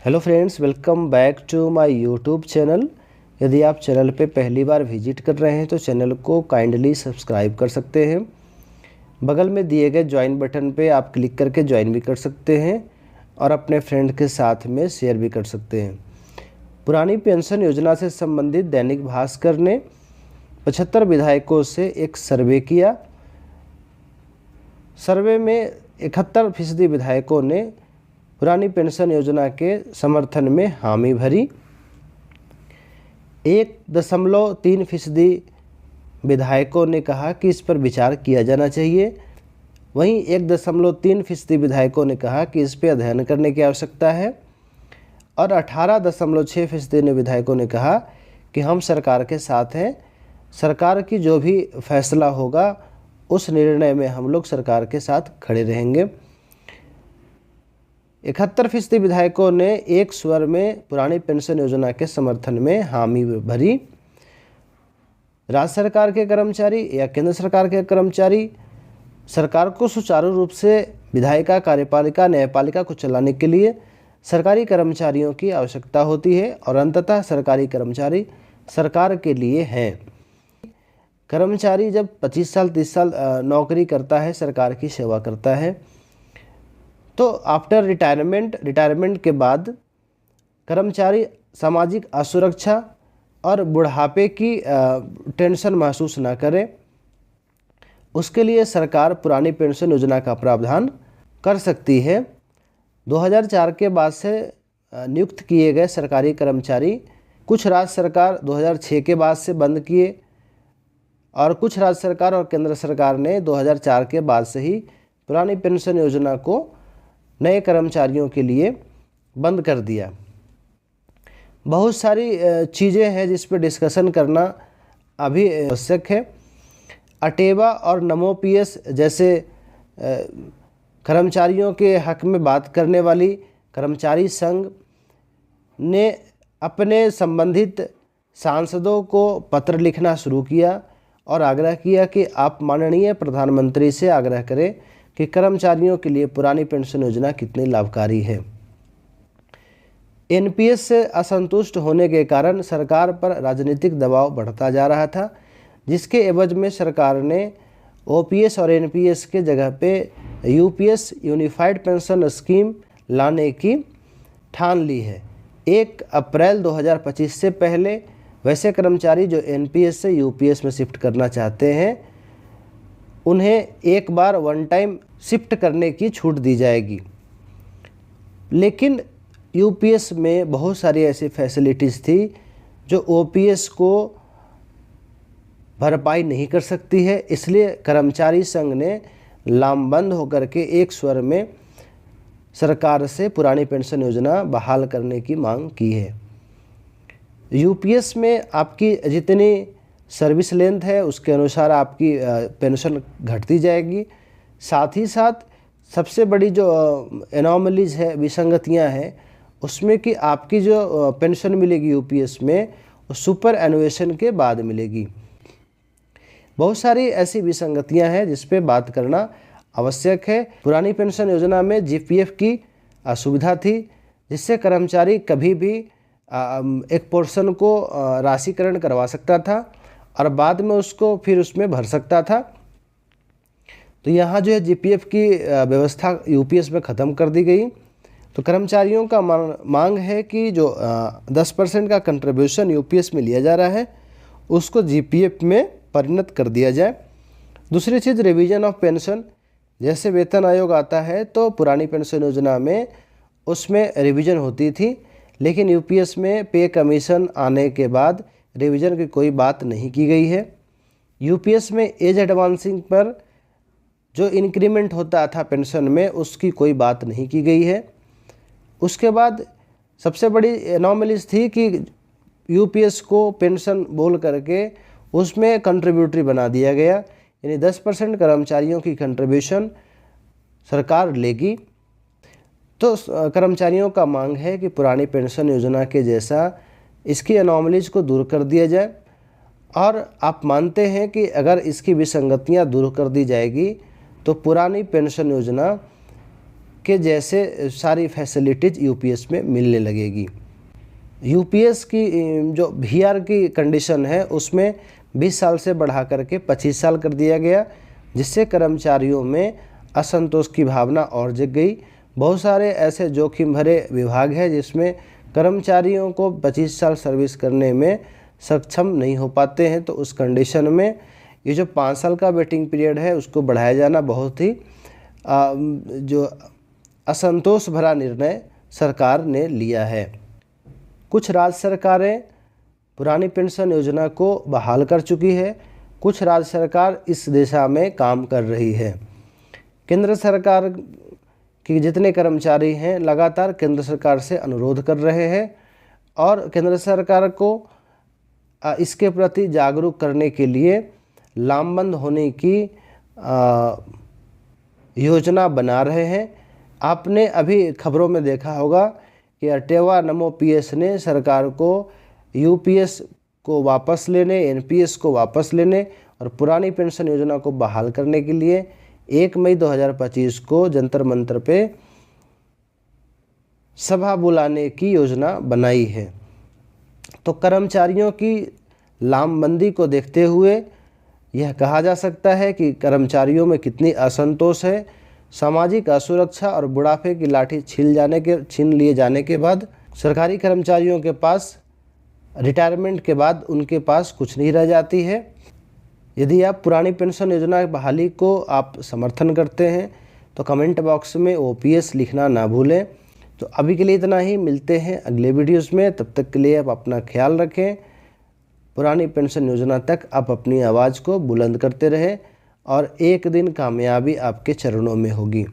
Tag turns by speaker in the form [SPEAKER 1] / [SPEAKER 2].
[SPEAKER 1] Hello friends, welcome back to my YouTube channel. यदि आप channel पे पहली बार विजिट कर रहे हैं तो चैनल को काइंडली सब्सक्राइब कर सकते हैं। बगल में दिए गए ज्वाइन बटन पे आप क्लिक करके ज्वाइन भी कर सकते हैं और अपने फ्रेंड के साथ में शेयर भी कर सकते हैं। पुरानी पेंशन योजना से संबंधित दैनिक भास्कर ने 75 विधायकों से एक सर्वे किया। सर्वे में 71% विधायकों ने पुरानी पेंशन योजना के समर्थन में हामी भरी। 1.3% विधायकों ने कहा कि इस पर विचार किया जाना चाहिए। वहीं 1.3% विधायकों ने कहा कि इस पर अध्ययन करने की आवश्यकता है और 18.6% विधायकों ने कहा कि हम सरकार के साथ हैं। सरकार की जो भी फैसला होगा उस निर्णय में हम लोग सरकार के साथ खड़े रहेंगे। 71% विधायकों ने एक स्वर में पुरानी पेंशन योजना के समर्थन में हामी भरी। राज्य सरकार के कर्मचारी या केंद्र सरकार के कर्मचारी सरकार को सुचारू रूप से विधायिका, कार्यपालिका, न्यायपालिका को चलाने के लिए सरकारी कर्मचारियों की आवश्यकता होती है और अंततः सरकारी कर्मचारी सरकार के लिए हैं। कर्मचारी जब 25 साल 30 साल नौकरी करता है, सरकार की सेवा करता है, तो आफ्टर रिटायरमेंट के बाद कर्मचारी सामाजिक असुरक्षा और बुढ़ापे की टेंशन महसूस ना करे, उसके लिए सरकार पुरानी पेंशन योजना का प्रावधान कर सकती है। 2004 के बाद से नियुक्त किए गए सरकारी कर्मचारी कुछ राज्य सरकार 2006 के बाद से बंद किए और कुछ राज्य सरकार और केंद्र सरकार ने 2004 के बाद से ही पुरानी पेंशन योजना को नए कर्मचारियों के लिए बंद कर दिया। बहुत सारी चीज़ें हैं जिस पर डिस्कशन करना अभी आवश्यक है। अटेवा और नमो पीएस जैसे कर्मचारियों के हक में बात करने वाली कर्मचारी संघ ने अपने संबंधित सांसदों को पत्र लिखना शुरू किया और आग्रह किया कि आप माननीय प्रधानमंत्री से आग्रह करें कि कर्मचारियों के लिए पुरानी पेंशन योजना कितनी लाभकारी है। एनपीएस से असंतुष्ट होने के कारण सरकार पर राजनीतिक दबाव बढ़ता जा रहा था, जिसके एवज में सरकार ने ओपीएस और एनपीएस के जगह पे यूपीएस यूनिफाइड पेंशन स्कीम लाने की ठान ली है। 1 अप्रैल 2025 से पहले वैसे कर्मचारी जो एनपीएस से यूपीएस में शिफ्ट करना चाहते हैं उन्हें एक बार वन टाइम शिफ्ट करने की छूट दी जाएगी। लेकिन यूपीएस में बहुत सारी ऐसी फैसिलिटीज़ थी जो ओपीएस को भरपाई नहीं कर सकती है, इसलिए कर्मचारी संघ ने लामबंद होकर के एक स्वर में सरकार से पुरानी पेंशन योजना बहाल करने की मांग की है। यूपीएस में आपकी जितनी सर्विस लेंथ है उसके अनुसार आपकी पेंशन घटती जाएगी। साथ ही साथ सबसे बड़ी जो एनॉमलीज है, विसंगतियां हैं, उसमें कि आपकी जो पेंशन मिलेगी यूपीएस में वो सुपर एनुएशन के बाद मिलेगी। बहुत सारी ऐसी विसंगतियां हैं जिस पे बात करना आवश्यक है। पुरानी पेंशन योजना में जीपीएफ की सुविधा थी, जिससे कर्मचारी कभी भी एक पोर्शन को राशिकरण करवा सकता था और बाद में उसको फिर उसमें भर सकता था। तो यहाँ जो है जीपीएफ की व्यवस्था यूपीएस में ख़त्म कर दी गई। तो कर्मचारियों का मांग है कि जो 10% का कंट्रीब्यूशन यूपीएस में लिया जा रहा है उसको जीपीएफ में परिणत कर दिया जाए। दूसरी चीज़ रिवीजन ऑफ पेंशन, जैसे वेतन आयोग आता है तो पुरानी पेंशन योजना में उसमें रिवीजन होती थी, लेकिन यूपीएस में पे कमीशन आने के बाद रिवीजन की कोई बात नहीं की गई है। यूपीएस में एज एडवांसिंग पर जो इंक्रीमेंट होता था पेंशन में उसकी कोई बात नहीं की गई है। उसके बाद सबसे बड़ी एनॉमलीज थी कि यूपीएस को पेंशन बोल करके उसमें कंट्रीब्यूटरी बना दिया गया, यानी 10% कर्मचारियों की कंट्रीब्यूशन सरकार लेगी। तो कर्मचारियों का मांग है कि पुरानी पेंशन योजना के जैसा इसकी एनॉमलीज को दूर कर दिया जाए और आप मानते हैं कि अगर इसकी विसंगतियां दूर कर दी जाएगी तो पुरानी पेंशन योजना के जैसे सारी फैसिलिटीज़ यूपीएस में मिलने लगेगी। यूपीएस की जो वीआर की कंडीशन है उसमें 20 साल से बढ़ा करके 25 साल कर दिया गया, जिससे कर्मचारियों में असंतोष की भावना और जग गई। बहुत सारे ऐसे जोखिम भरे विभाग हैं जिसमें कर्मचारियों को 25 साल सर्विस करने में सक्षम नहीं हो पाते हैं, तो उस कंडीशन में ये जो 5 साल का वेटिंग पीरियड है उसको बढ़ाया जाना बहुत ही जो असंतोष भरा निर्णय सरकार ने लिया है। कुछ राज्य सरकारें पुरानी पेंशन योजना को बहाल कर चुकी है, कुछ राज्य सरकार इस दिशा में काम कर रही है। केंद्र सरकार के जितने कर्मचारी हैं लगातार केंद्र सरकार से अनुरोध कर रहे हैं और केंद्र सरकार को इसके प्रति जागरूक करने के लिए लामबंद होने की योजना बना रहे हैं। आपने अभी खबरों में देखा होगा कि अटेवा नमो पीएस ने सरकार को यूपीएस को वापस लेने, एनपीएस को वापस लेने और पुरानी पेंशन योजना को बहाल करने के लिए 1 मई 2025 को जंतर मंतर पे सभा बुलाने की योजना बनाई है। तो कर्मचारियों की लामबंदी को देखते हुए यह कहा जा सकता है कि कर्मचारियों में कितनी असंतोष है। सामाजिक असुरक्षा और बुढ़ापे की लाठी छीन लिए जाने के बाद सरकारी कर्मचारियों के पास रिटायरमेंट के बाद उनके पास कुछ नहीं रह जाती है। यदि आप पुरानी पेंशन योजना बहाली को आप समर्थन करते हैं तो कमेंट बॉक्स में ओपीएस लिखना ना भूलें। तो अभी के लिए इतना ही, मिलते हैं अगले वीडियोस में। तब तक के लिए आप अपना ख्याल रखें। पुरानी पेंशन योजना तक आप अपनी आवाज़ को बुलंद करते रहें और एक दिन कामयाबी आपके चरणों में होगी।